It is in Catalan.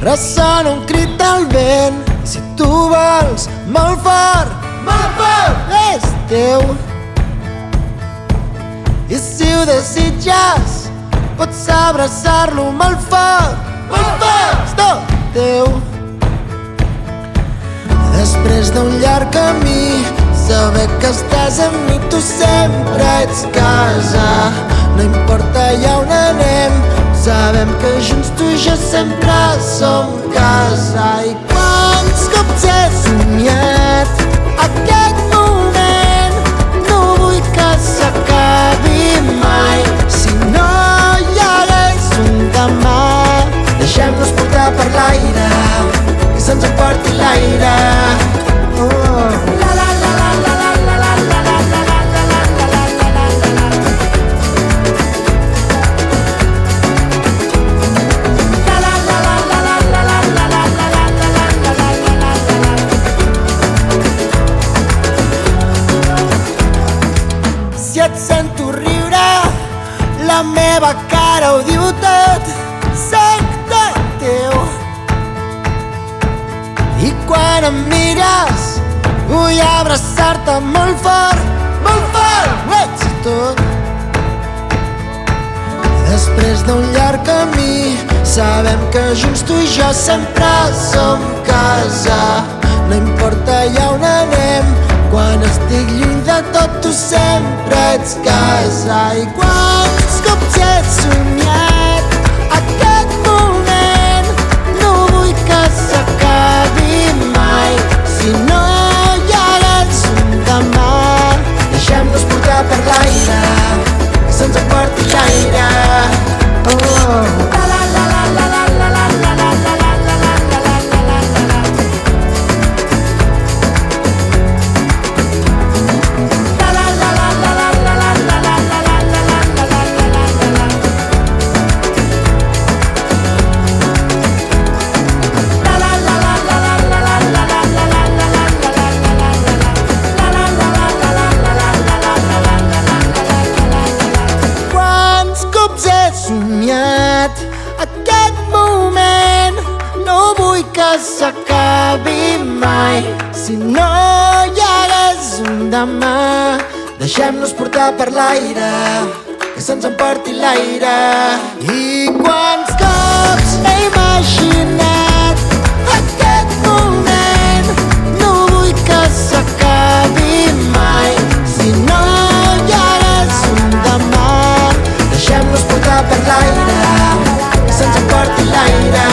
Ressona un crit del vent. I si tu vols molt fort, és teu. I si ho desitges, pots abraçar-lo molt fort, és tot teu. Després d'un llarg camí, saber que estàs amb mi, tu sempre ets casa. No importa allà on anem, sabem que junts tu i jo sempre som casa. I quants cops he somiat aquest moment, no vull que s'acabi mai. Si no hi hagués un demà, deixem-nos portar per l'aire, que se'ns emporti l'aire. Si et sento riure, la meva cara ho diu tot, soc tot teu. I quan em mires, vull abraçar-te molt fort, ho ets tot. Després d'un llarg camí, sabem que junts tu i jo sempre som casa. No importa allà on anem, quan estic lluny de tot tu sempre ets casa. I quants cops he somiat aquest moment, no vull que s'acabi mai. Si no hi hagués un demà, deixem-nos portar per l'aire, que se'ns emporti l'aire. Aquest moment no vull que s'acabi mai. Si no hi hagués un demà, deixem-nos portar per l'aire, que se'ns emporti l'aire. I quants cops he imaginat aquest moment, no vull que s'acabi mai. Si no hi hagués un demà, deixem-nos portar per l'aire, que se'ns emporti l'aire.